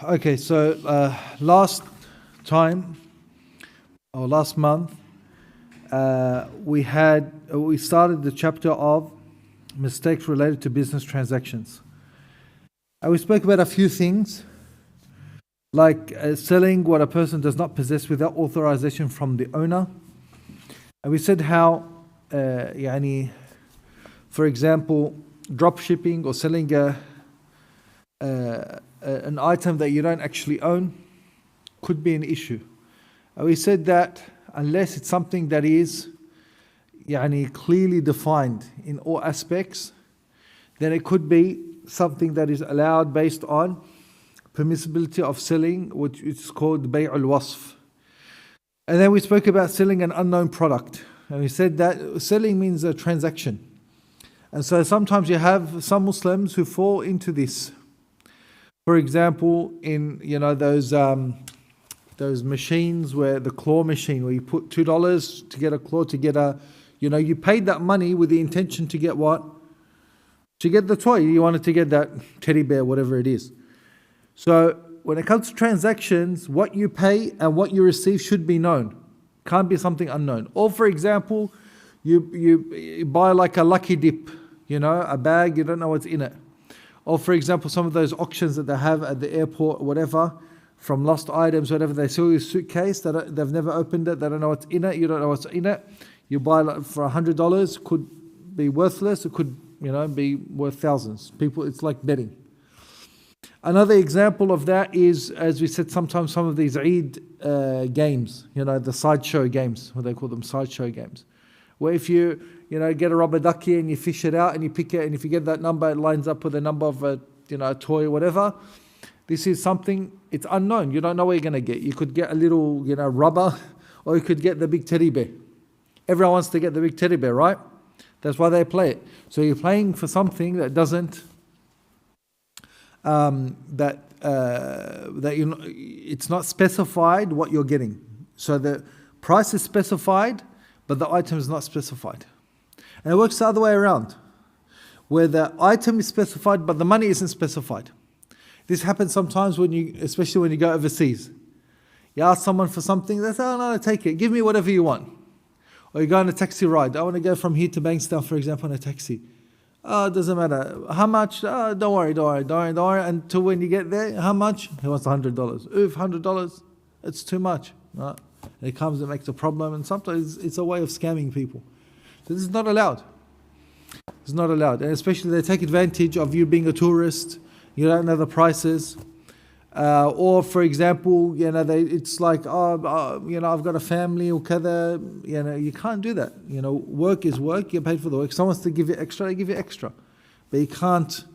Okay, so last time or last month we started the chapter of mistakes related to business transactions. And we spoke about a few things like selling what a person does not possess without authorization from the owner. And we said how, for example, drop shipping or selling an item that you don't actually own could be an issue. And we said that unless it's something that is clearly defined in all aspects, then it could be something that is allowed based on permissibility of selling, which is called bay' al-wasf. And then we spoke about selling an unknown product. And we said that selling means a transaction. And so sometimes you have some Muslims who fall into this. For example, in those machines where the claw machine, where you put $2 to get a claw, to get you paid that money with the intention to get what? To get the toy. You wanted to get that teddy bear, whatever it is. So when it comes to transactions, what you pay and what you receive should be known. Can't be something unknown. Or for example, you buy like a lucky dip, a bag, you don't know what's in it. Or for example, some of those auctions that they have at the airport or whatever, from lost items, whatever, they sell you a suitcase, they've never opened it, they don't know what's in it, you don't know what's in it. You buy for $100, could be worthless, it could be worth thousands. It's like betting. Another example of that is, as we said, sometimes some of these Eid games, the sideshow games, what they call them, sideshow games, where if you get a rubber ducky and you fish it out and you pick it, and if you get that number, it lines up with a number of a toy or whatever. This is something, it's unknown. You don't know what you're going to get. You could get a little, rubber, or you could get the big teddy bear. Everyone wants to get the big teddy bear, right? That's why they play it. So you're playing for something that doesn't, it's not specified what you're getting. So the price is specified, but the item is not specified. And it works the other way around, where the item is specified, but the money isn't specified. This happens sometimes especially when you go overseas. You ask someone for something, they say, "Oh no, take it. Give me whatever you want." Or you go on a taxi ride. I want to go from here to Bankstown, for example, on a taxi. Oh, it doesn't matter. How much? Oh, don't worry. Until when you get there, how much? He wants $100. Oof, $100. It's too much. Right? And it comes and makes a problem, and sometimes it's a way of scamming people. So this is not allowed. It's not allowed. And especially they take advantage of you being a tourist. You don't know the prices. Or for example, it's like, I've got a family or kada. You can't do that. Work is work. You're paid for the work. Someone wants to give you extra, they give you extra. But you can't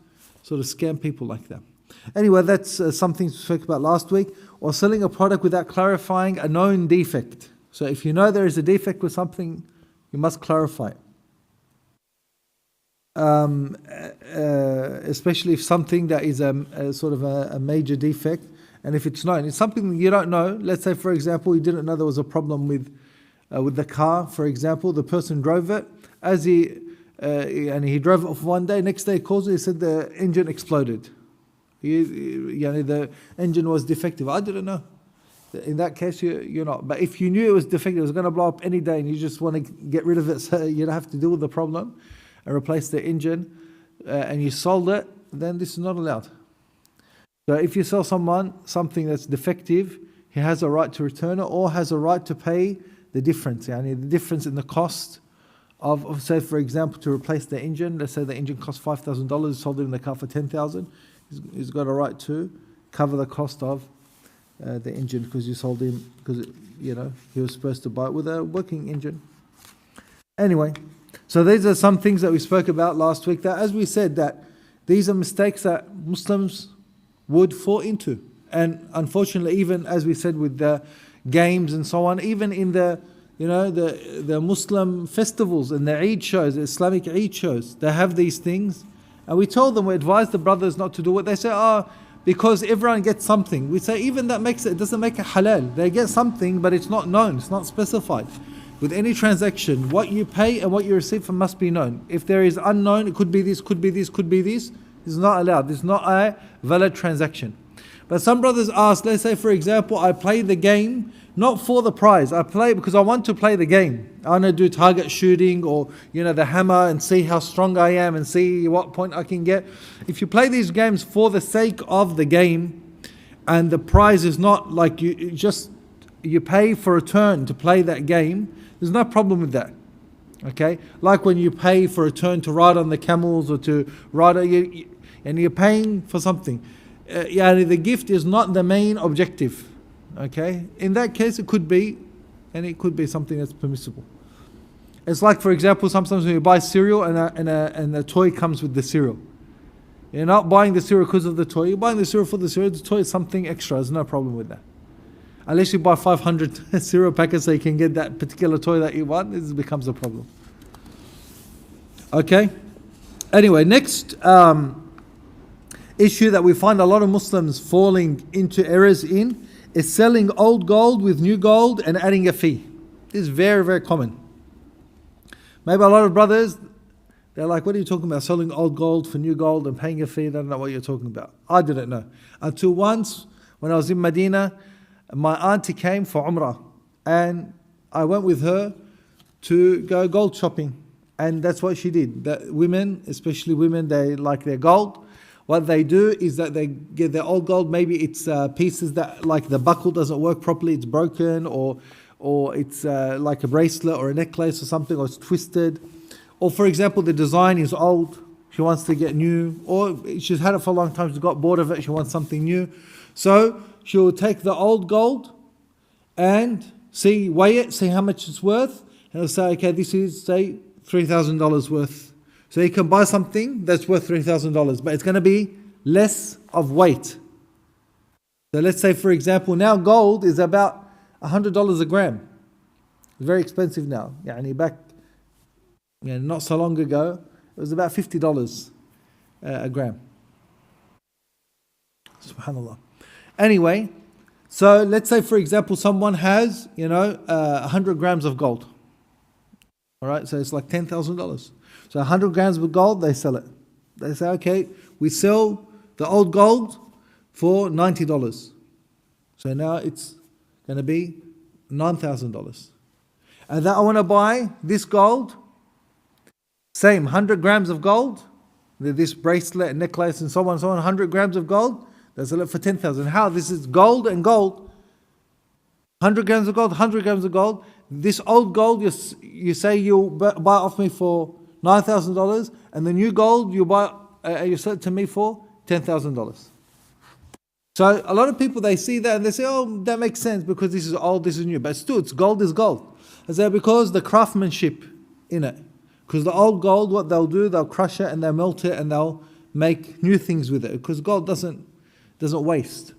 sort of scam people like that. Anyway, that's something we spoke about last week. Or selling a product without clarifying a known defect. So if you know there is a defect with something, you must clarify it. Especially if something that is a sort of a major defect, and if it's known, it's something you don't know. Let's say, for example, you didn't know there was a problem with the car. For example, the person drove it as he drove it off one day. Next day, he calls me. He said the engine exploded. The engine was defective. I didn't know. In that case, you're not. But if you knew it was defective, it was going to blow up any day, and you just want to get rid of it, so you don't have to deal with the problem and replace the engine, and you sold it, then this is not allowed. So if you sell someone something that's defective, he has a right to return it, or has a right to pay the difference. The difference in the cost of, say for example, to replace the engine. Let's say the engine costs $5,000, sold him the car for $10,000. He's got a right to cover the cost of the engine, because you sold him, because he was supposed to buy it with a working engine. Anyway, so these are some things that we spoke about last week, that, as we said, that these are mistakes that Muslims would fall into. And unfortunately, even as we said with the games and so on, even in the Muslim festivals and the Eid shows, the Islamic Eid shows, they have these things. And we told them, we advised the brothers not to do it. They say, because everyone gets something. We say, even that it doesn't make it halal. They get something, but it's not known, it's not specified. With any transaction, what you pay and what you receive from must be known. If there is unknown, it could be this, could be this, could be this. This is not allowed. This is not a valid transaction. But some brothers ask, let's say for example, I play the game not for the prize. I play because I want to play the game. I want to do target shooting or the hammer and see how strong I am and see what point I can get. If you play these games for the sake of the game, and the prize is not like you pay for a turn to play that game, there's no problem with that. Okay, like when you pay for a turn to ride on the camels or to ride, and you're paying for something. The gift is not the main objective. Okay, in that case it could be, and it could be something that's permissible. It's like, for example, sometimes when you buy cereal and a toy comes with the cereal. You're not buying the cereal because of the toy. You're buying the cereal for the cereal. The toy is something extra. There's no problem with that. Unless you buy 500 cereal packets so you can get that particular toy that you want, this becomes a problem. Okay. Anyway, next issue that we find a lot of Muslims falling into errors in is selling old gold with new gold and adding a fee. This is very, very common. Maybe a lot of brothers, they're like, what are you talking about? Selling old gold for new gold and paying a fee? They don't know what you're talking about. I didn't know. Until once, when I was in Medina, my auntie came for Umrah. And I went with her to go gold shopping. And that's what she did. That women, especially women, they like their gold. What they do is that they get their old gold. Maybe it's pieces that, like the buckle doesn't work properly, it's broken, or it's like a bracelet or a necklace or something, or it's twisted. Or for example, the design is old, she wants to get new, or she's had it for a long time, she's got bored of it, she wants something new. So she'll take the old gold and weigh it, see how much it's worth, and they'll say, okay, this is, say, $3,000 worth. So you can buy something that's worth $3,000, but it's going to be less of weight. So let's say, for example, now gold is about $100 a gram. It's very expensive now. Back not so long ago, it was about $50 a gram. Subhanallah. Anyway, so let's say, for example, someone has 100 grams of gold. All right, so it's like $10,000. So 100 grams of gold, they sell it. They say, okay, we sell the old gold for $90. So now it's going to be $9,000. And then I want to buy this gold, same 100 grams of gold, this bracelet and necklace and so on, 100 grams of gold, they sell it for 10,000. How? This is gold and gold. 100 grams of gold, 100 grams of gold. This old gold, you say you'll buy off me for $9,000, and the new gold you sell it to me for $10,000. So a lot of people, they see that and they say, oh, that makes sense because this is old, this is new. But still, gold is gold. I say because the craftsmanship in it. Because the old gold, what they'll do, they'll crush it and they'll melt it and they'll make new things with it. Because gold doesn't waste.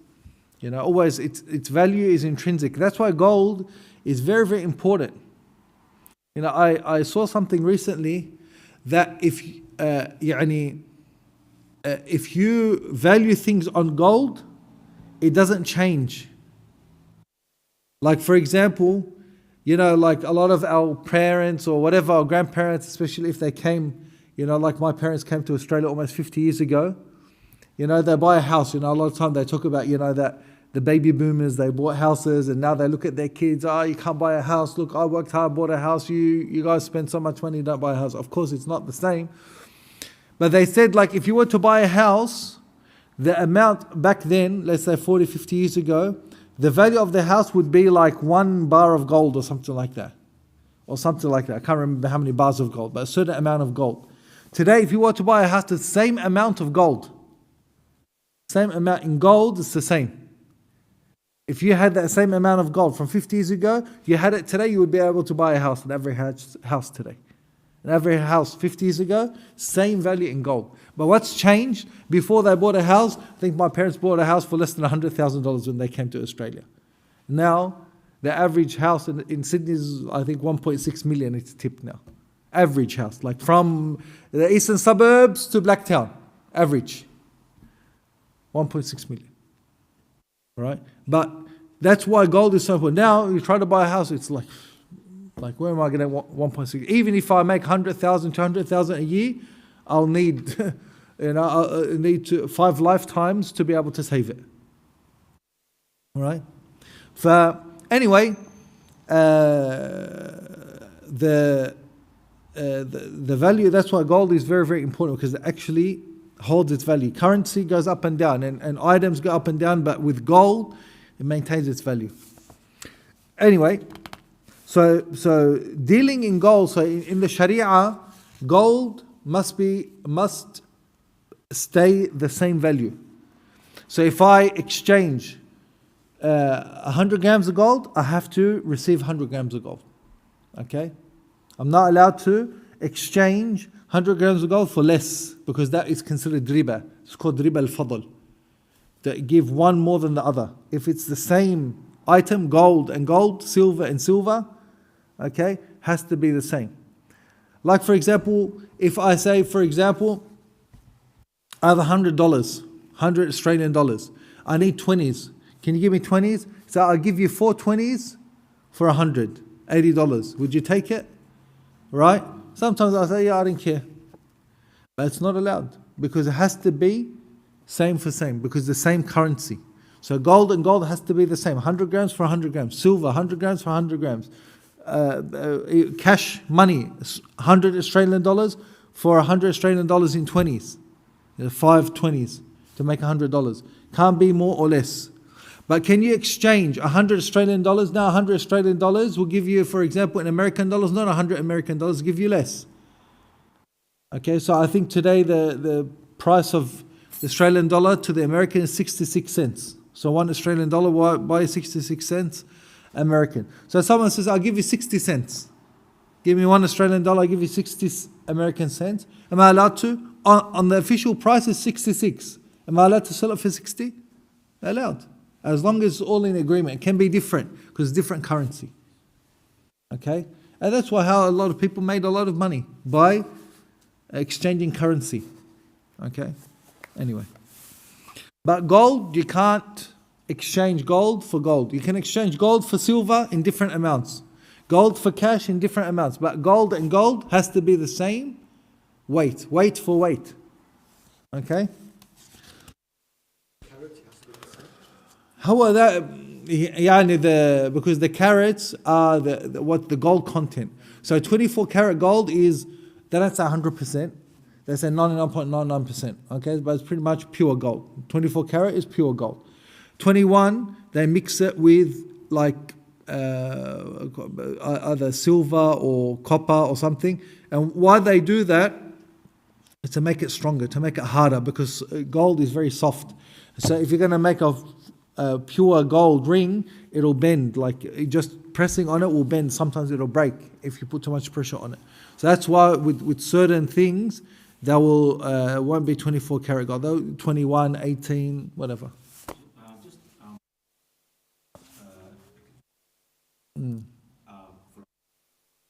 Always its value is intrinsic. That's why gold is very, very important. I saw something recently that if you value things on gold, it doesn't change. Like for example, like a lot of our parents or whatever, our grandparents, especially if they came, like my parents came to Australia almost 50 years ago, they buy a house. A lot of time they talk about, that the baby boomers, they bought houses and now they look at their kids, you can't buy a house. Look, I worked hard, bought a house. You guys spend so much money, don't buy a house. Of course, it's not the same. But they said, like, if you were to buy a house, the amount back then, let's say 40, 50 years ago, the value of the house would be like 1 bar of gold or something like that. I can't remember how many bars of gold, but a certain amount of gold. Today, if you were to buy a house, the same amount of gold. Same amount in gold, it's the same. If you had that same amount of gold from 50 years ago, you had it today, you would be able to buy a house in every house today. In every house 50 years ago, same value in gold. But what's changed? Before they bought a house, I think my parents bought a house for less than $100,000 when they came to Australia. Now, the average house in Sydney is, I think, 1.6 million it's tipped now. Average house, like from the eastern suburbs to Blacktown, average. 1.6 million. All right? But that's why gold is so important. Now, you try to buy a house, it's like where am I going to 1.6? Even if I make 100,000, 200,000 a year, I'll need, I'll need 5 lifetimes to be able to save it. All right. Anyway, the the value, that's why gold is very, very important, because it actually holds its value. Currency goes up and down, and items go up and down, but with gold, it maintains its value. Anyway, so dealing in gold, so in the Sharia, gold must stay the same value. So if I exchange 100 grams of gold, I have to receive 100 grams of gold. Okay? I'm not allowed to exchange 100 grams of gold for less, because that is considered riba. It's called riba al-fadl. That give one more than the other. If it's the same item, gold and gold, silver and silver, okay, has to be the same. Like for example, if I say, for example, I have $100, 100 Australian dollars. I need 20s. Can you give me 20s? So I'll give you 4 20s for $100, $80. Would you take it? Right? Sometimes I say, yeah, I don't care. But it's not allowed, because it has to be same for same, because the same currency. So gold and gold has to be the same. 100 grams for 100 grams. Silver, 100 grams for 100 grams. Cash money, 100 Australian dollars for 100 Australian dollars in 20s. 5 20s to make $100. Can't be more or less. But can you exchange 100 Australian dollars? Now 100 Australian dollars will give you, for example, in American dollars, not 100 American dollars, give you less. Okay, so I think today the price of the Australian dollar to the American is 66 cents. So 1 Australian dollar buy 66 cents American. So someone says, I'll give you 60 cents. Give me 1 Australian dollar, I'll give you 60 American cents. Am I allowed to? On the official price is 66. Am I allowed to sell it for 60? Allowed. As long as it's all in agreement. It can be different, because it's different currency. Okay? And that's why how a lot of people made a lot of money, by exchanging currency. Okay? Anyway. But gold, you can't exchange gold for gold. You can exchange gold for silver in different amounts. Gold for cash in different amounts. But gold and gold has to be the same weight. Weight for weight. Okay? How are that? Because the carats are what the gold content. So 24 karat gold is, that's 100%. That's a 99.99%. Okay, but it's pretty much pure gold. 24 karat is pure gold. 21, they mix it with like either silver or copper or something. And why they do that is to make it stronger, to make it harder, because gold is very soft. So if you're going to make a pure gold ring, it'll bend. Like just pressing on it will bend. Sometimes it'll break if you put too much pressure on it. So that's why with certain things, that won't be 24 karat gold. They'll 21, 18, whatever.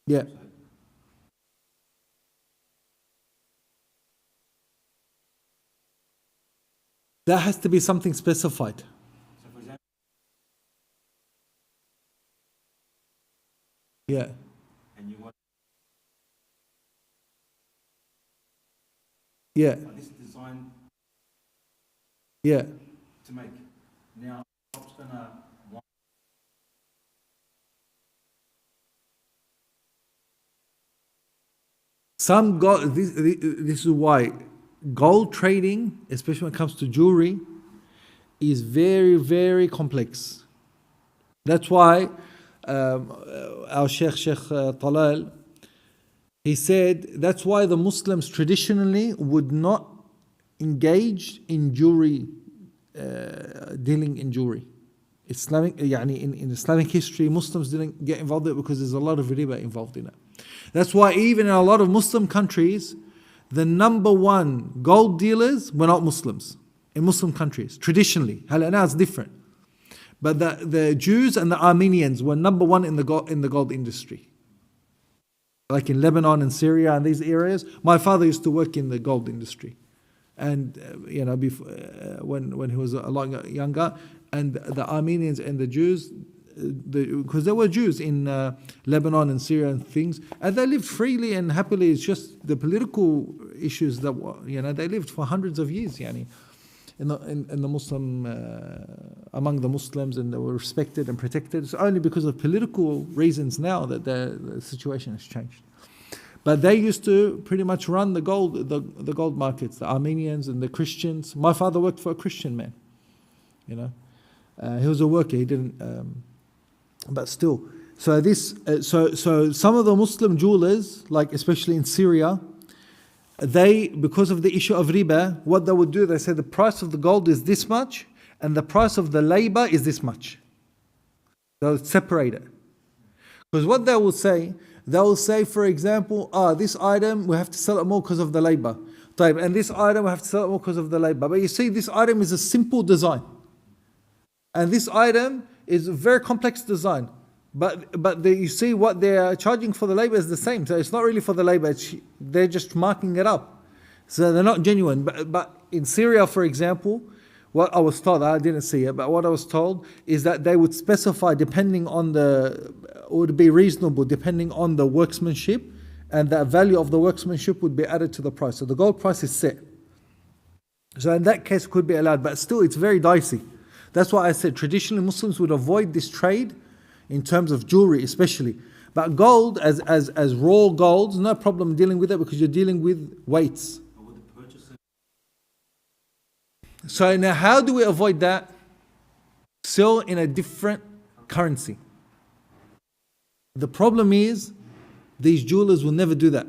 Yeah. That has to be something specified. Yeah. And you want Yeah. this design Yeah. to make. Now, shop's gonna want. Some gold. This is why gold trading, especially when it comes to jewelry, is very, very complex. That's why our Sheikh Talal, he said that's why the Muslims traditionally would not engage in jewelry, dealing in jewelry. In Islamic history, Muslims didn't get involved in it because there's a lot of riba involved in it. That's why even in a lot of Muslim countries, the number one gold dealers were not Muslims in Muslim countries, traditionally. Now it's different. But the Jews and the Armenians were number one in the gold industry. Like in Lebanon and Syria and these areas. My father used to work in the gold industry. And, before, when he was a lot younger. And the Armenians and the Jews, because there were Jews in Lebanon and Syria and things, and they lived freely and happily. It's just the political issues that they lived for hundreds of years, in the Muslim among the Muslims and they were respected and protected. It's only because of political reasons now that the situation has changed. But they used to pretty much run the gold markets, the Armenians and the Christians. My father worked for a Christian man, you know. He was a worker. He didn't, but still. So so some of the Muslim jewelers, like especially in Syria, they, because of the issue of riba, what they would do, they say the price of the gold is this much and the price of the labor is this much. They'll separate it. Because what they will say, for example, this item we have to sell it more because of the labor. And this item we have to sell it more because of the labor. But you see, this item is a simple design. And this item is a very complex design. But you see what they are charging for the labor is the same. So it's not really for the labor, they're just marking it up. So they're not genuine. But in Syria, for example, what I was told, I didn't see it, but what I was told is that they would specify depending on would be reasonable depending on the workmanship, and the value of the workmanship would be added to the price. So the gold price is set. So in that case, it could be allowed, but still it's very dicey. That's why I said traditionally Muslims would avoid this trade in terms of jewelry especially. But gold, as raw gold, no problem dealing with it because you're dealing with weights. So now how do we avoid that? Sell in a different currency. The problem is these jewelers will never do that.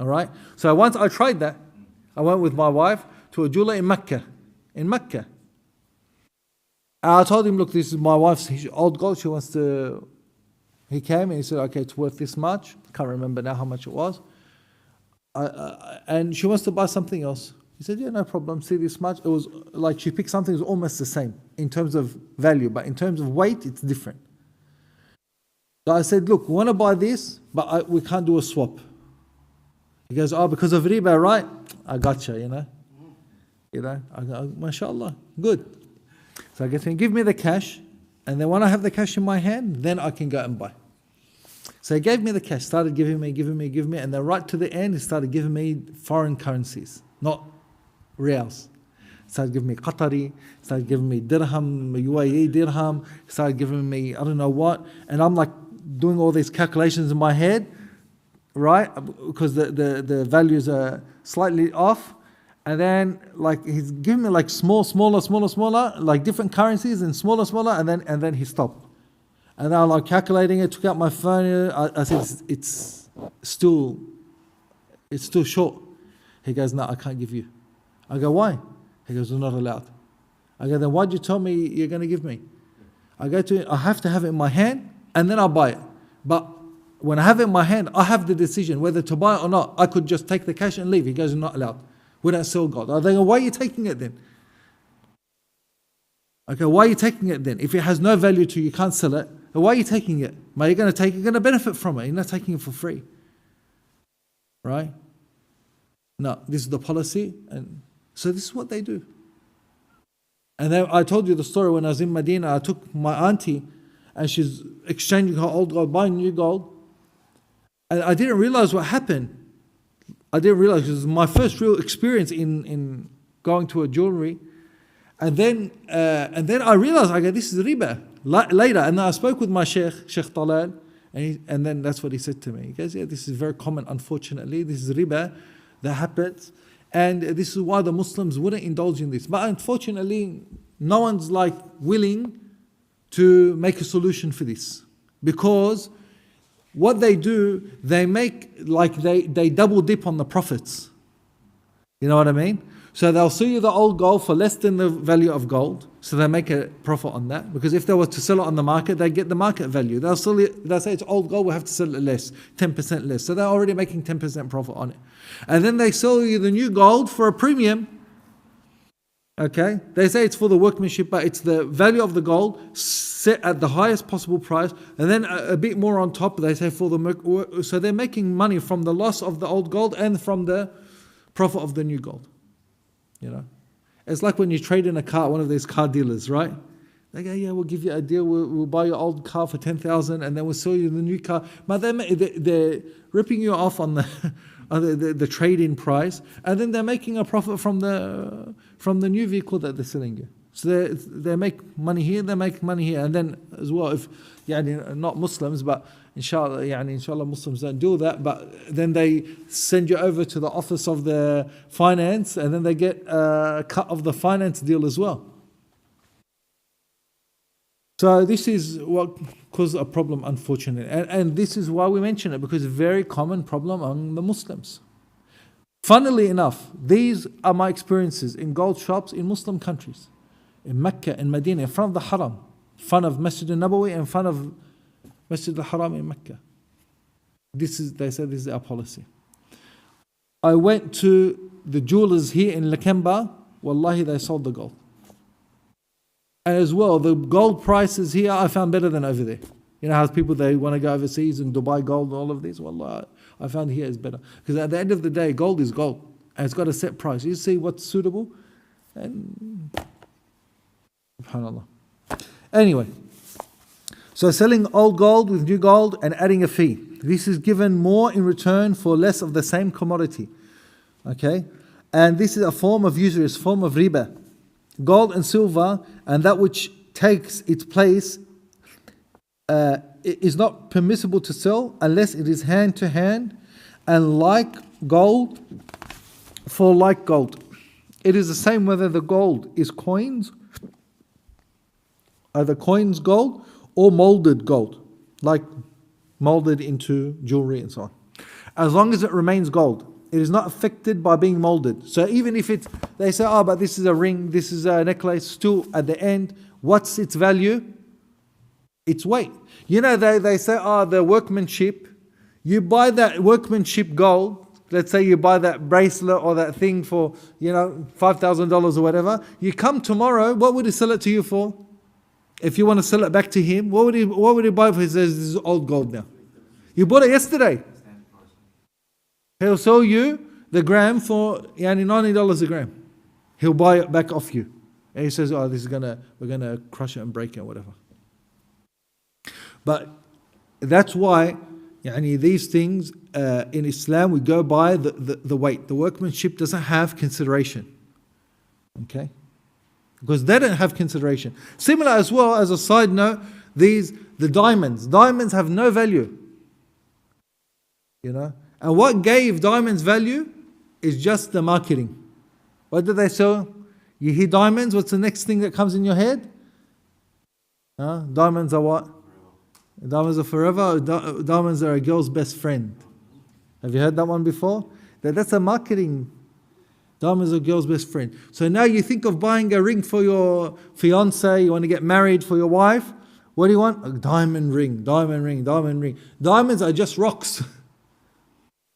Alright? So once I tried that, I went with my wife to a jeweler in Mecca. I told him, look, this is my wife's old gold. She wants to... He came and he said, okay, it's worth this much. I can't remember now how much it was. And she wants to buy something else. He said, yeah, no problem. See this much. It was like she picked something that was almost the same in terms of value. But in terms of weight, it's different. So I said, look, we want to buy this, but we can't do a swap. He goes, oh, because of riba, right? I gotcha, you know. I go, mashallah, good. So I get him, give me the cash, and then when I have the cash in my hand, then I can go and buy. So he gave me the cash, started giving me, and then right to the end, he started giving me foreign currencies, not reals. Started giving me Qatari, started giving me dirham, UAE dirham, started giving me I don't know what, and I'm like doing all these calculations in my head, right? Because the values are slightly off. And then like he's giving me like smaller, like different currencies and smaller, and then he stopped. And I'm like calculating it, took out my phone. I said it's still short. He goes, no, I can't give you. I go, why? He goes, we're not allowed. I go, then why'd you tell me you're going to give me? I go to him, I have to have it in my hand and then I'll buy it. But when I have it in my hand, I have the decision whether to buy it or not. I could just take the cash and leave. He goes, you're not allowed. We don't sell gold. I go, why are you taking it then? Okay, why are you taking it then? If it has no value to you, you can't sell it. Why are you taking it? You're going to benefit from it. You're not taking it for free. Right? No, this is the policy. And so this is what they do. And then I told you the story when I was in Medina. I took my auntie and she's exchanging her old gold, buying new gold. And I didn't realize what happened. I didn't realize, it was my first real experience in going to a jewelry. And then I realized, I go, this is riba. Later, and then I spoke with my Sheikh Jalal, and then that's what he said to me. He goes, yeah, this is very common, unfortunately. This is riba that happens. And this is why the Muslims wouldn't indulge in this. But unfortunately, no one's like willing to make a solution for this. Because what they do, they make like they double dip on the profits. You know what I mean? So they'll sell you the old gold for less than the value of gold. So they make a profit on that. Because if they were to sell it on the market, they get the market value. They'll say it's old gold, we'll have to sell it less, 10% less. So they're already making 10% profit on it. And then they sell you the new gold for a premium. Okay? They say it's for the workmanship, but it's the value of the gold set at the highest possible price. And then a bit more on top, they say for the... So they're making money from the loss of the old gold and from the profit of the new gold. You know, it's like when you trade in a car, one of these car dealers, right? They go, yeah, we'll give you a deal. We'll buy your old car for 10,000, and then we'll sell you the new car. But they're ripping you off on the trade-in price, and then they're making a profit from the new vehicle that they're selling you. So they make money here, they make money here. And then as well, if not Muslims, but inshallah Muslims don't do that, but then they send you over to the office of the finance, and then they get a cut of the finance deal as well. So this is what caused a problem, unfortunately. And this is why we mention it, because it's a very common problem among the Muslims. Funnily enough, these are my experiences in gold shops in Muslim countries. In Mecca, in Medina, in front of the Haram, in front of Masjid al-Nabawi, in front of Masjid al-Haram in Mecca. They said this is our policy. I went to the jewelers here in Lakemba, wallahi they sold the gold. And as well, the gold prices here I found better than over there. You know how people, they want to go overseas and Dubai gold and all of this? Wallah, I found here is better. Because at the end of the day, gold is gold. And it's got a set price. You see what's suitable. And subhanAllah. Anyway. So selling old gold with new gold and adding a fee. This is given more in return for less of the same commodity. Okay? And this is a form of usury, it's a form of riba. Gold and silver and that which takes its place is not permissible to sell unless it is hand to hand and like gold for like gold. It is the same whether the gold is coins, either coins gold or molded gold, like molded into jewelry and so on. As long as it remains gold, it is not affected by being molded. So even if they say, but this is a ring, this is a necklace, still at the end, what's its value? Its weight. You know, they say, the workmanship, you buy that workmanship gold, let's say you buy that bracelet or that thing for, $5,000 or whatever, you come tomorrow, what would he sell it to you for? If you want to sell it back to him, what would he buy for? He says, this is old gold now. You bought it yesterday. He'll sell you the gram for $90 a gram. He'll buy it back off you. And he says, we're gonna crush it and break it or whatever. But that's why these things in Islam we go by the weight. The workmanship doesn't have consideration. Okay? Because they don't have consideration. Similar as well, as a side note, the diamonds. Diamonds have no value. And what gave diamonds value is just the marketing. What did they sell? You hear diamonds, what's the next thing that comes in your head? Diamonds are what? Diamonds are forever. Diamonds are a girl's best friend. Have you heard that one before? That's a marketing. Diamonds are a girl's best friend. So now you think of buying a ring for your fiance, you want to get married for your wife. What do you want? A diamond ring, diamond ring, diamond ring. Diamonds are just rocks.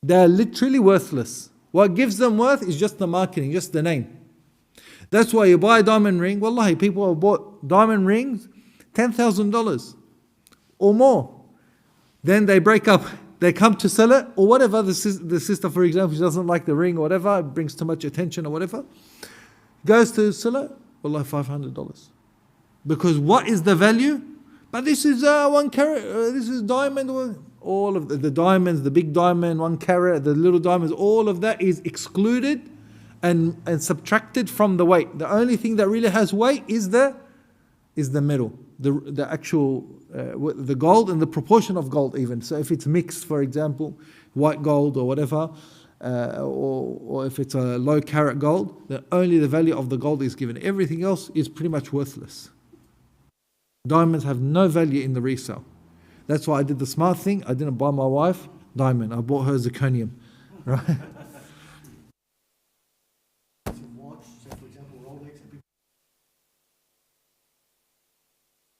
They're literally worthless. What gives them worth is just the marketing, just the name. That's why you buy a diamond ring. Wallahi, people have bought diamond rings, $10,000 or more. Then they break up. They come to sell it or whatever. The sister, for example, she doesn't like the ring or whatever, it brings too much attention or whatever. Goes to sell it, wallahi, $500. Because what is the value? But this is 1 carat, this is diamond. All of the diamonds, the big diamond, 1 carat, the little diamonds, all of that is excluded and subtracted from the weight. The only thing that really has weight is the metal, the actual the gold and the proportion of gold even. So if it's mixed, for example, white gold or whatever, or if it's a low carat gold, then only the value of the gold is given. Everything else is pretty much worthless. Diamonds have no value in the resale. That's why I did the smart thing. I didn't buy my wife diamond. I bought her zirconium. Right? Watch, so for example, Rolex.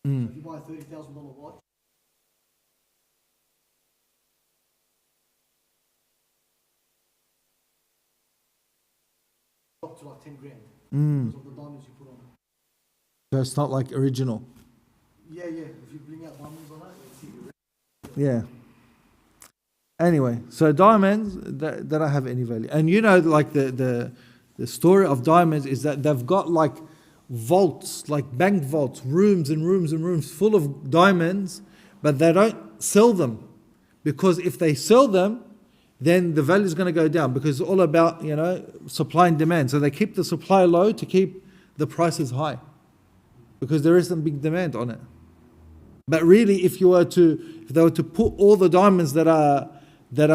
Mm. If you buy a $30,000 watch, up to like 10 grand. Because of the diamonds you put on it. So it's not like original. Yeah. If you bring out diamonds on it, it's your Yeah. Anyway, so diamonds that don't have any value. And like the story of diamonds is that they've got like vaults, like bank vaults, rooms and rooms and rooms full of diamonds, but they don't sell them. Because if they sell them, then the value is going to go down, because it's all about, supply and demand. So they keep the supply low to keep the prices high. because there isn't big demand on it. But really, if they were to put all the diamonds that are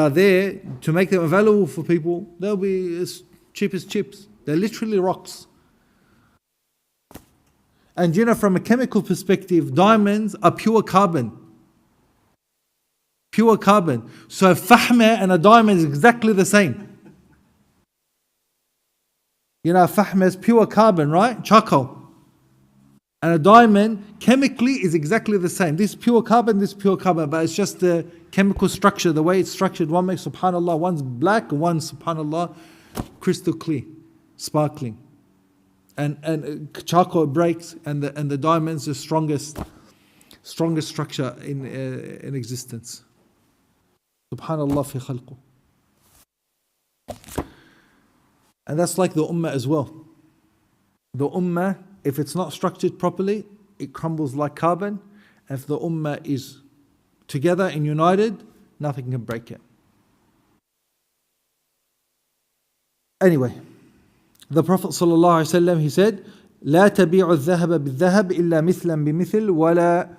there to make them available for people, they'll be as cheap as chips. They're literally rocks. And from a chemical perspective, diamonds are pure carbon. Pure carbon. So fahma and a diamond is exactly the same. Fahma is pure carbon, right? Charcoal. And a diamond chemically is exactly the same. This is pure carbon, this is pure carbon, but it's just the chemical structure, the way it's structured. One makes subhanallah, one's black, one's subhanallah crystal clear, sparkling. And charcoal breaks, and the diamond's the strongest structure in existence. Subhanallah fi khalqu. And that's like the ummah as well. The ummah, if it's not structured properly, it crumbles like carbon. And if the ummah is together and united, nothing can break it. Anyway, the Prophet ﷺ, he said, لا تبيع الذهب بالذهب إلا مثلا بمثل ولا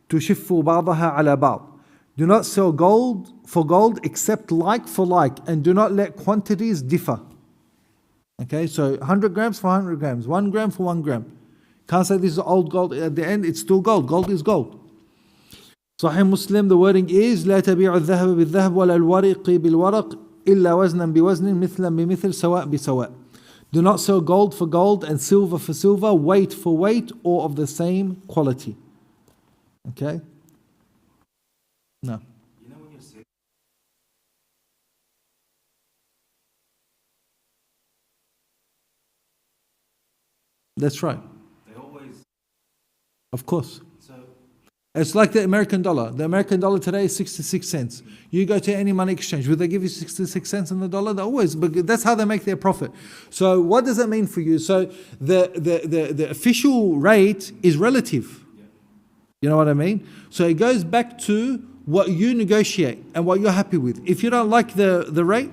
تشف بعضها على بعض. Do not sell gold for gold except like for like, and do not let quantities differ. Okay, so 100 grams for 100 grams, 1 gram for 1 gram. Can't say this is old gold. At the end, it's still gold. Gold is gold. Sahih Muslim, the wording is لا تبيع الذهب بالذهب ولا الورق بالورق إلا وزنا بوزن مثلا بمثل سواء بسواء. Do not sell gold for gold and silver for silver, weight for weight, or of the same quality. Okay? No. You know when you're sick, That's right. they always, Of course. so It's like the American dollar. The American dollar today is 66 cents. You go to any money exchange, will they give you 66 cents on the dollar? They always, but that's how they make their profit. So what does that mean for you? So the official rate is relative. You know what I mean? So it goes back to what you negotiate and what you're happy with. If you don't like the rate,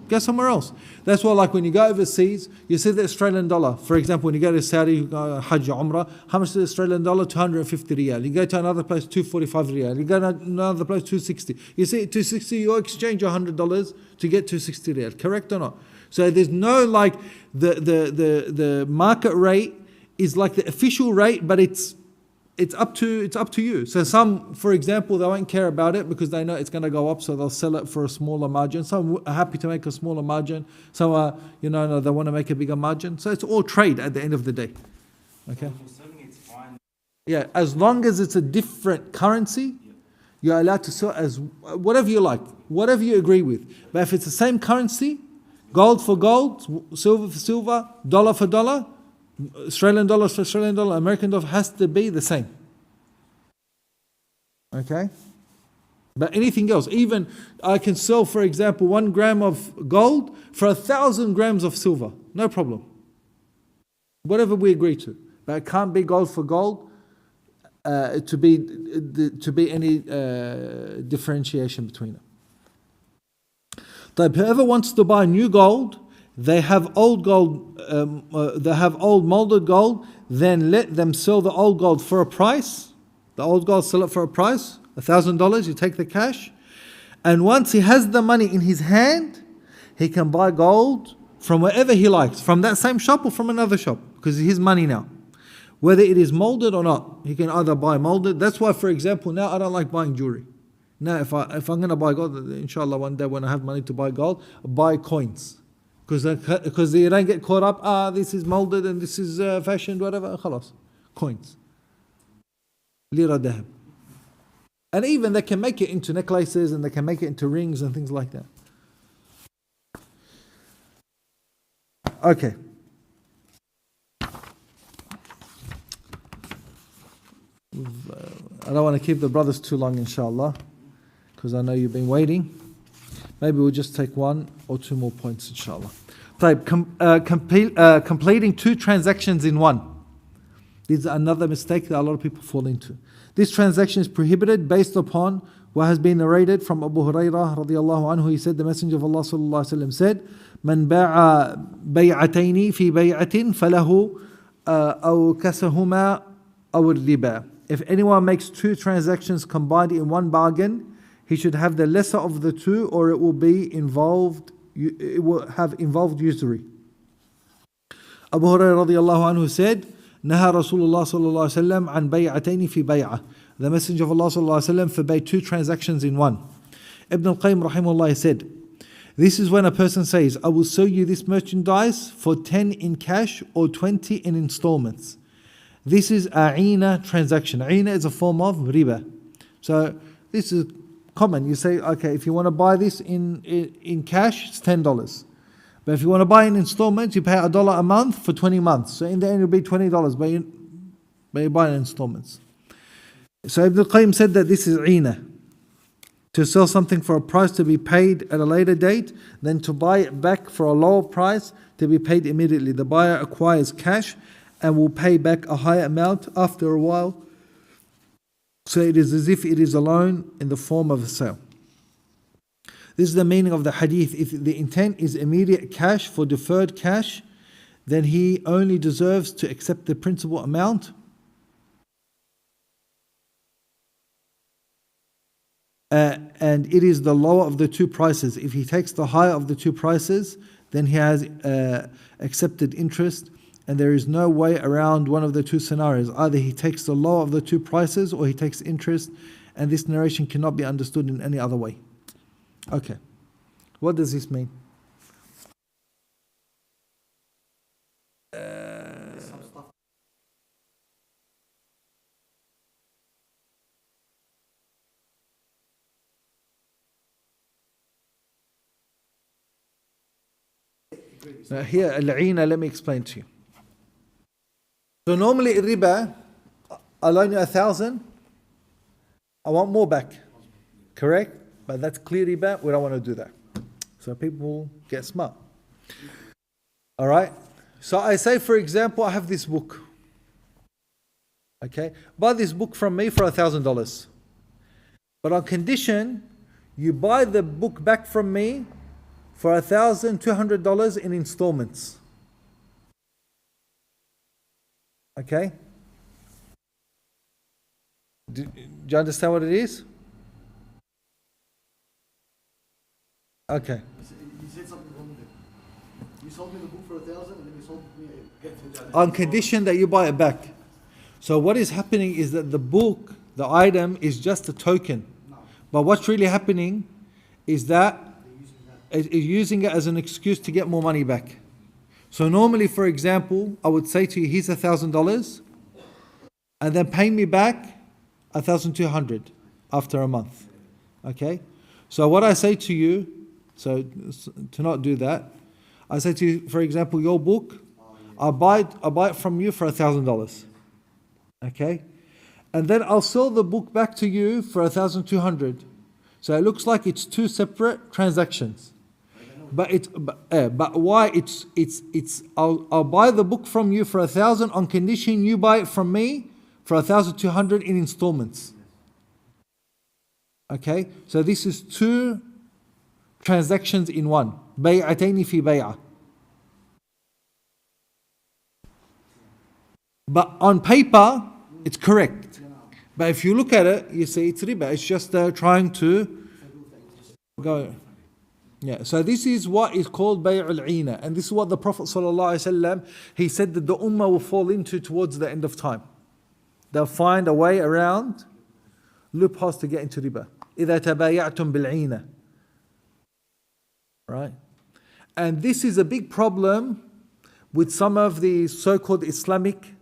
go somewhere else. That's why, like when you go overseas, you see the Australian dollar. For example, when you go to Saudi, you go Hajj or Umrah, how much is the Australian dollar? 250 riyal. You go to another place, 245 riyal. You go to another place, 260. You see, 260, you exchange your $100 to get 260 riyal. Correct or not? So there's no like the market rate is like the official rate, but it's up to you. So some, for example, they won't care about it because they know it's going to go up, so they'll sell it for a smaller margin. Some are happy to make a smaller margin. Some are, no, they want to make a bigger margin. So it's all trade at the end of the day. Okay. when you're selling, it's fine. Yeah, as long as it's a different currency, you're allowed to sell as whatever you like, whatever you agree with. But if it's the same currency, gold for gold, silver for silver, dollar for dollar, Australian dollar for Australian dollar, American dollar has to be the same. Okay? But anything else, even I can sell, for example, 1 gram of gold for 1,000 grams of silver. No problem. Whatever we agree to. But it can't be gold for gold to be any differentiation between them. But whoever wants to buy new gold, they have old gold, they have old molded gold, then let them sell the old gold for a price. The old gold, sell it for a price, $1,000, you take the cash. And once he has the money in his hand, he can buy gold from wherever he likes, from that same shop or from another shop, because it's his money now. Whether it is molded or not, he can either buy molded. That's why, for example, now I don't like buying jewelry. Now, if I'm going to buy gold, inshallah, one day when I have money to buy gold, I buy coins. Because you don't get caught up, this is molded and this is fashioned, whatever, khalas. Coins. Lira dahab. And even they can make it into necklaces and they can make it into rings and things like that. Okay. I don't want to keep the brothers too long, inshallah, because I know you've been waiting. Maybe we'll just take 1 or 2 more points, inshallah. Completing 2 transactions in one. This is another mistake that a lot of people fall into. This transaction is prohibited based upon what has been narrated from Abu Hurairah radiallahu anhu. He said, the Messenger of Allah sallallahu alaihi wasallam said, "Man ba'a bay'ataini fi bay'atin falahu أو كسهما أو الربا. If anyone makes two transactions combined in one bargain, he should have the lesser of the two, or it will have involved usury. Abu Hurairah radiallahu anhu said, نهى رسول الله صلى الله عليه وسلم عن بيعتين في بيعة. The Messenger of Allah صلى الله عليه وسلم forbade two transactions in one. Ibn al-Qayyim rahimahullah said, this is when a person says, I will sell you this merchandise for 10 in cash or 20 in installments. This is a a'ina transaction. A'ina is a form of riba. So this is common. You say, okay, if you want to buy this in cash, it's $10. But if you want to buy in installments, you pay $1 a month for 20 months. So in the end, it'll be $20, but you buy in installments. So Ibn al-Qayyim said that this is a'ina. To sell something for a price to be paid at a later date, then to buy it back for a lower price to be paid immediately. The buyer acquires cash and will pay back a higher amount after a while. So it is as if it is a loan in the form of a sale. This is the meaning of the hadith. If the intent is immediate cash for deferred cash, then he only deserves to accept the principal amount. And it is the lower of the two prices. If he takes the higher of the two prices, then he has accepted interest, and there is no way around one of the two scenarios. Either he takes the lower of the two prices or he takes interest, and this narration cannot be understood in any other way. Okay, what does this mean? Now here, al-'ina, let me explain to you. So normally in riba, I loan you 1,000, I want more back. Correct? But that's clear riba, we don't want to do that. So people get smart. Alright? So I say, for example, I have this book. Okay? Buy this book from me for $1,000. But on condition, you buy the book back from me for $1,200 in installments. Okay? Do you understand what it is? Okay. You said something wrong there. You sold me the book for 1,000 and then you sold me on condition that you buy it back. So what is happening is that the book, the item, is just a token. No. But what's really happening is that is using it as an excuse to get more money back. So normally, for example, I would say to you, here's $1,000, and then pay me back $1,200 after a month. Okay? So what I say to you, so to not do that, I say to you, for example, your book, I buy it from you for $1,000. Okay? And then I'll sell the book back to you for $1,200. So it looks like it's two separate transactions. But why it's I'll buy the book from you for 1,000 on condition you buy it from me for 1,200 in installments. Okay, so this is two transactions in one. بيعتين في بيعة. But on paper, it's correct. But if you look at it, you see it's riba. It's just trying to go. Yeah, so this is what is called bay'ul 'ina, and this is what the Prophet ﷺ, he said that the ummah will fall into towards the end of time. They'll find a way around loopholes to get into riba. إِذَا تَبَايَعْتُمْ بِالْعِينَ. Right? And this is a big problem with some of the so-called Islamic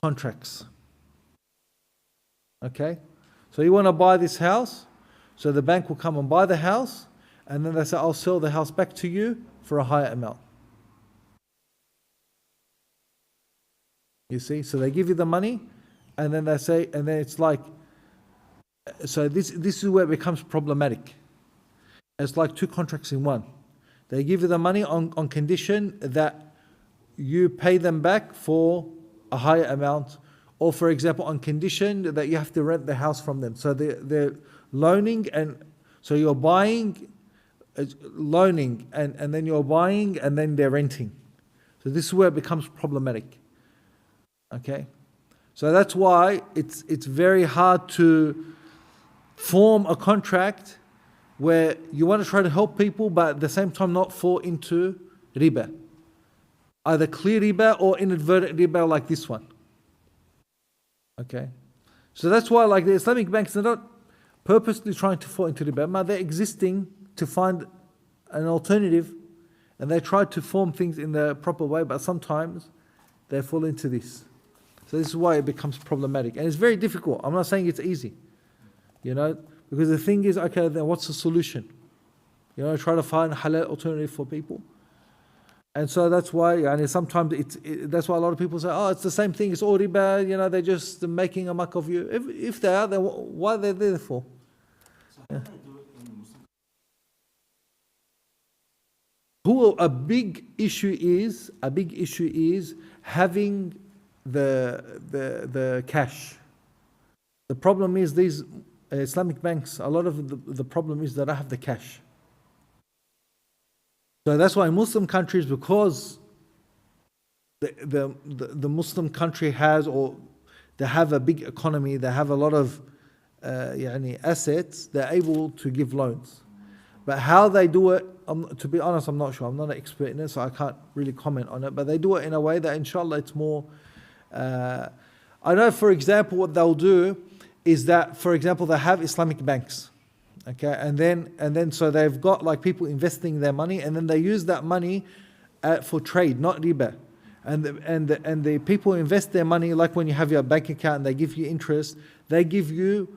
contracts. Okay? So you want to buy this house, so the bank will come and buy the house, and then they say, I'll sell the house back to you for a higher amount. You see? So they give you the money, and then they say, and then it's like, so this is where it becomes problematic. It's like two contracts in one. They give you the money on condition that you pay them back for a higher amount, or for example, on condition that you have to rent the house from them. So they're loaning, and so you're buying, loaning, and then you're buying, and then they're renting. So this is where it becomes problematic. Okay? So that's why it's very hard to form a contract where you want to try to help people but at the same time not fall into riba. Either clear riba or inadvertent riba like this one. Okay? So that's why like the Islamic banks, they're not purposely trying to fall into riba, but they're existing to find an alternative and they try to form things in the proper way, but sometimes they fall into this. So this is why it becomes problematic. And it's very difficult. I'm not saying it's easy. Because the thing is, okay, then what's the solution? Try to find a halal alternative for people. And so that's why, and sometimes that's why a lot of people say, oh, it's the same thing, it's all riba, they're just making a muck of you. If they are, then why are they there for? So how do they do it in Muslim? A big issue is having the cash. The problem is these Islamic banks, a lot of the problem is that I have the cash. So that's why in Muslim countries, because the Muslim country has, or they have a big economy, they have a lot of assets, they're able to give loans. But how they do it, to be honest, I'm not sure. I'm not an expert in it, so I can't really comment on it. But they do it in a way that, inshallah, it's more. I know, for example, what they'll do is that, for example, they have Islamic banks, okay, and then so they've got like people investing their money, and then they use that money for trade, not riba. And the people invest their money, like when you have your bank account and they give you interest, they give you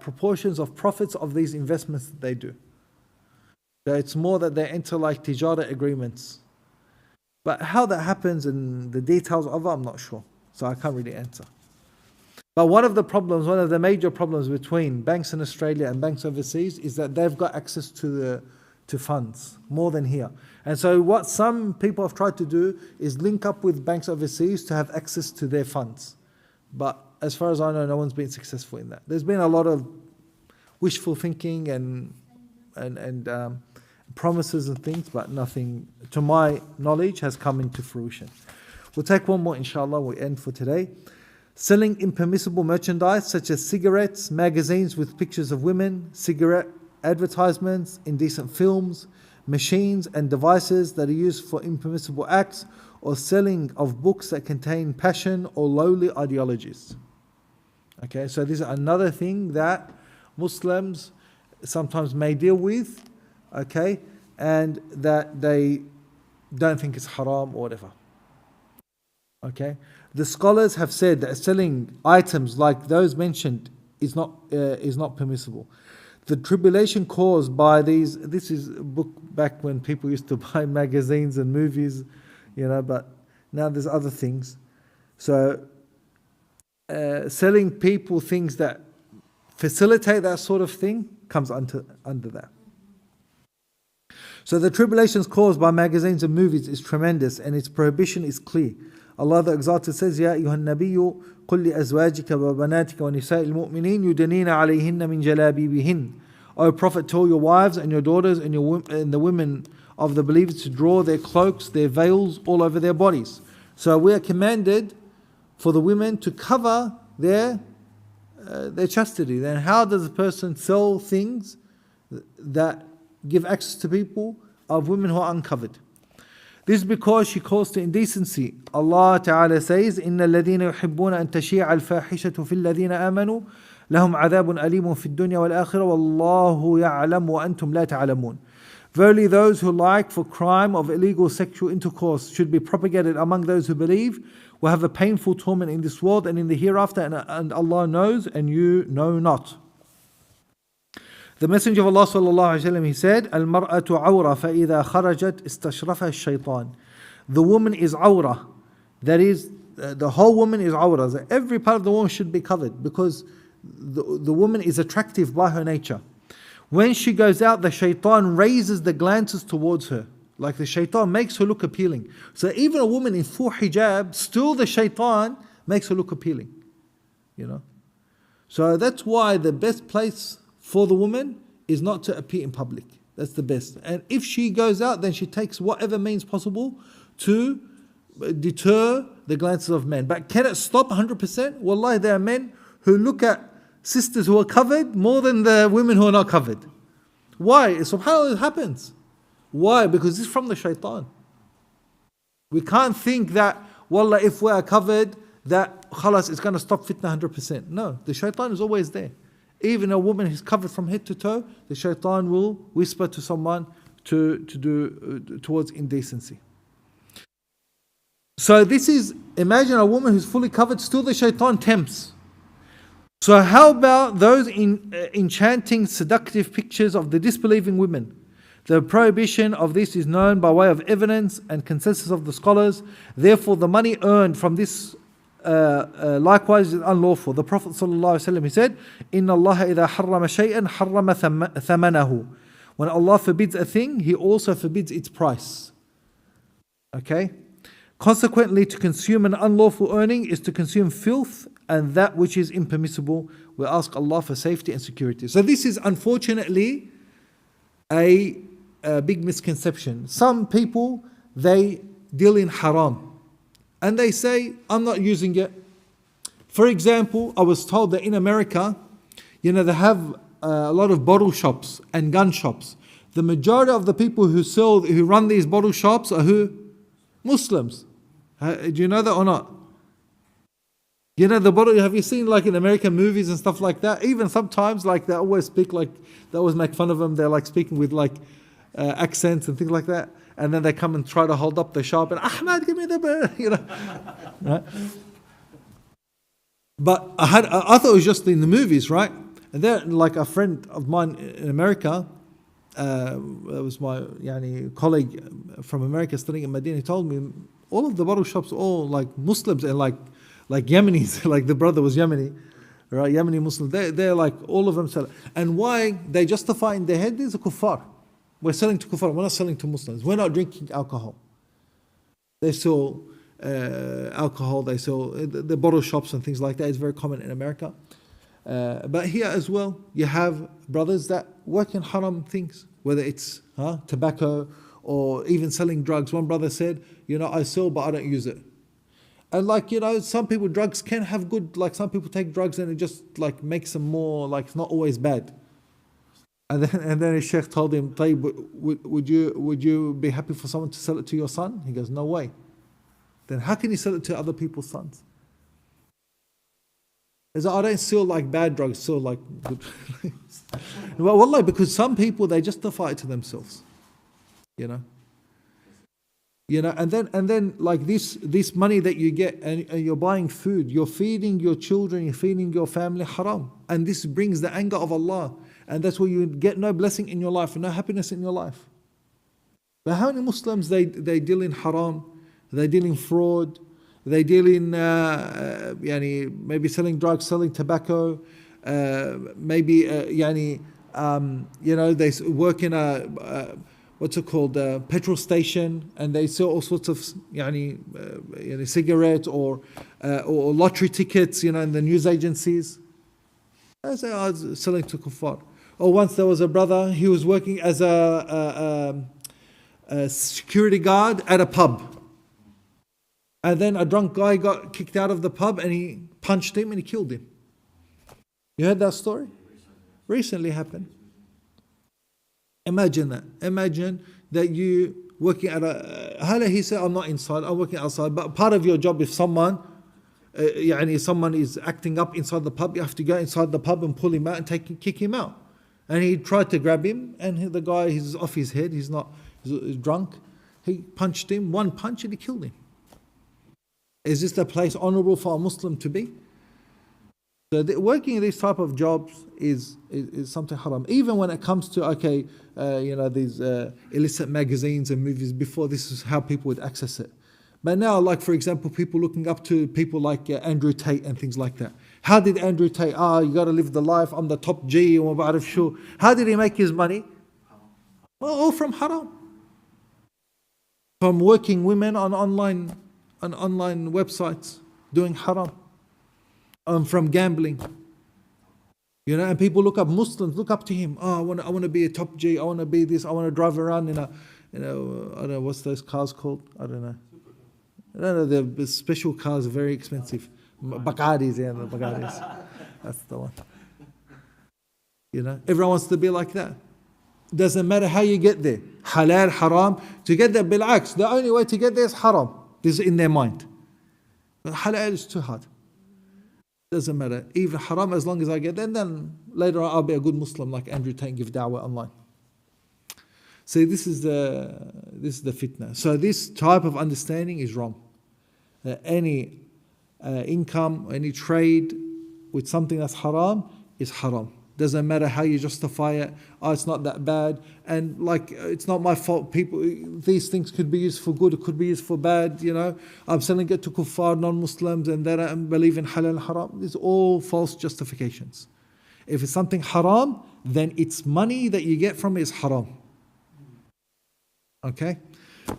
proportions of profits of these investments that they do. So it's more that they enter like tijara agreements. But how that happens and the details of it, I'm not sure. So I can't really answer. But one of the major problems between banks in Australia and banks overseas is that they've got access to funds more than here. And so what some people have tried to do is link up with banks overseas to have access to their funds. But as far as I know, no one's been successful in that. There's been a lot of wishful thinking and promises and things, but nothing, to my knowledge, has come into fruition. We'll take one more, inshallah, we'll end for today. Selling impermissible merchandise such as cigarettes, magazines with pictures of women, cigarette advertisements, indecent films, machines and devices that are used for impermissible acts, or selling of books that contain passion or lowly ideologies. Okay, so this is another thing that Muslims sometimes may deal with, okay, and that they don't think is haram or whatever. Okay, the scholars have said that selling items like those mentioned is not permissible. The tribulation caused by these, this is a book back when people used to buy magazines and movies, but now there's other things. So selling people things that facilitate that sort of thing comes under that. So the tribulations caused by magazines and movies is tremendous, and its prohibition is clear. Allah the Exalted says, Ya ayyuhan nabiyyu qul li azwajika wa banatika wa nisa'il mu'minin yudanina alayhinna min jalabibihin. O Prophet, tell your wives and your daughters and the women of the believers to draw their cloaks, their veils all over their bodies. So we are commanded for the women to cover their chastity. Then how does a person sell things that give access to people of women who are uncovered? This is because she calls to indecency. Allah Ta'ala says, إِنَّ الَّذِينَ يُحِبُّونَ أَن تَشِيعَ الْفَاحِشَةُ فِي الَّذِينَ آمَنُوا لَهُمْ عَذَابٌ أَلِيمٌ فِي الدُّنْيَا وَالْآخِرَةِ وَاللَّهُ يَعْلَمُ وَأَنْتُمْ لَا تَعْلَمُونَ. Verily those who like for crime of illegal sexual intercourse should be propagated among those who believe will have a painful torment in this world and in the hereafter, and Allah knows and you know not. The Messenger of Allah sallallahu alaihi wasallam, he said, "Al-mar'atu awra fa-idha kharajat istashrafa ash-shaytan." The woman is awra. That is, the whole woman is awra. So every part of the woman should be covered because the woman is attractive by her nature. When she goes out, the shaitan raises the glances towards her. Like the shaitan makes her look appealing. So even a woman in full hijab, still the shaitan makes her look appealing. So that's why the best place for the woman is not to appear in public. That's the best. And if she goes out, then she takes whatever means possible to deter the glances of men. But can it stop 100%? Wallahi, there are men who look at sisters who are covered more than the women who are not covered. Why? SubhanAllah, it happens. Why? Because this is from the shaitan. We can't think that, wallah, if we are covered, that khalas, it's going to stop fitna 100%. No, the shaitan is always there. Even a woman who's covered from head to toe, the shaitan will whisper to someone to do towards indecency. So this is, imagine a woman who's fully covered, still the shaitan tempts. So how about those enchanting, seductive pictures of the disbelieving women? The prohibition of this is known by way of evidence and consensus of the scholars. Therefore, the money earned from this likewise is unlawful. The Prophet ﷺ, he said, "Inna Allah idha harrama shay'an harrama thamanahu." When Allah forbids a thing, He also forbids its price. Okay? Consequently, to consume an unlawful earning is to consume filth and that which is impermissible. We ask Allah for safety and security. So this is unfortunately a big misconception. Some people, they deal in haram and they say, I'm not using it. For example, I was told that in America, they have a lot of bottle shops and gun shops. The majority of the people who run these bottle shops are who? Muslims. Do you know that or not? The bottle, have you seen like in American movies and stuff like that? Even sometimes like they always speak like, they always make fun of them. They're like speaking with like accents and things like that. And then they come and try to hold up the shop and Ahmad, give me the right? But I thought it was just in the movies, right? And then like a friend of mine in America, it was my colleague from America studying in Medina, he told me all of the bottle shops are all like Muslims and like Yemenis, like the brother was Yemeni, right? Yemeni Muslim. They're like all of them sell. And why? They justify in their head, these are kuffar. We're selling to kuffar, we're not selling to Muslims. We're not drinking alcohol. They sell alcohol, they sell the bottle shops and things like that. It's very common in America. But here as well, you have brothers that work in haram things, whether it's tobacco or even selling drugs. One brother said, I sell but I don't use it. And some people, drugs can have good, like some people take drugs and it just like makes them more, like it's not always bad. And then his sheikh told him, would you be happy for someone to sell it to your son? He goes, no way. Then how can you sell it to other people's sons? He said, I don't sell like bad drugs, sell like good. Well, wallah, because some people, they justify it to themselves. And then like this money that you get and you're buying food, you're feeding your children, you're feeding your family haram. And this brings the anger of Allah. And that's where you get no blessing in your life and no happiness in your life. But how many Muslims, they deal in haram, they deal in fraud, they deal in maybe selling drugs, selling tobacco, maybe they work in a what's it called, petrol station, and they sell all sorts of cigarettes or lottery tickets, in the news agencies. They say, I was selling to kuffar. Or once there was a brother, he was working as a security guard at a pub. And then a drunk guy got kicked out of the pub and he punched him and he killed him. You heard that story? Recently happened. Imagine that. Imagine that you working at he said, I'm not inside, I'm working outside. But part of your job, if someone is acting up inside the pub, you have to go inside the pub and pull him out and kick him out. And he tried to grab him, and the guy, he's off his head, he's drunk. He punched him, one punch, and he killed him. Is this the place honorable for a Muslim to be? So working in these type of jobs is something haram. Even when it comes to these illicit magazines and movies. Before, this is how people would access it. But now, like for example, people looking up to people like Andrew Tate and things like that. How did Andrew Tate? You got to live the life. I'm the top G. How did he make his money? Well, all from haram. From working women on online websites doing haram. From gambling. And people look up, Muslims look up to him. I want to be a top G. I want to be this. I want to drive around in a I don't know what's those cars called. I don't know. No, the special cars are very expensive. Baqadis, yeah, the Baqadis. That's the one. You know, everyone wants to be like that. Doesn't matter how you get there. Halal, haram. To get there, bil'aks, the only way to get there is haram. This is in their mind. But halal is too hard. Doesn't matter. Even haram, as long as I get there, then later on I'll be a good Muslim like Andrew Tate, give da'wah online. So this is the fitna. So this type of understanding is wrong. That any income, any trade with something that's haram is haram. Doesn't matter how you justify it. Oh, it's not that bad, and like it's not my fault. People, these things could be used for good, it could be used for bad. You know, I'm selling it to kuffar, non-Muslims, and they don't believe in halal and haram. These are all false justifications. If it's something haram, then its money that you get from it is haram. Okay,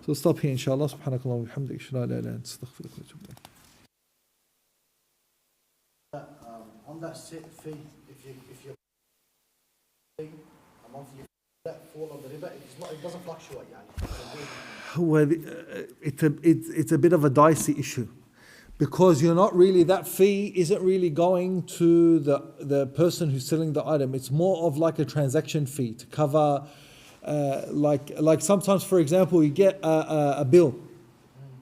so stop here, inshallah. Subhanakallah wa bihamdik. Ashhadu an la ilaha illa anta astaghfiruka wa atubu ilayk. On that set fee, if you're paying a monthly that fall on the riba, it doesn't fluctuate. Well, it's a bit of a dicey issue, because you're not really, that fee isn't really going to the person who's selling the item. It's more of like a transaction fee to cover, like sometimes, for example, you get a bill,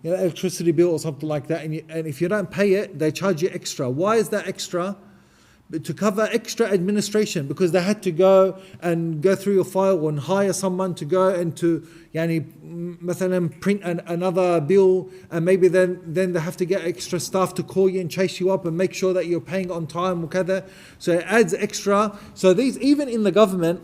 you know, electricity bill or something like that, and if you don't pay it, they charge you extra. Why is that extra? To cover extra administration, because they had to go through your file and hire someone to go and to مثلا print another bill, and maybe then they have to get extra staff to call you and chase you up and make sure that you're paying on time, so it adds extra. So these, even in the government,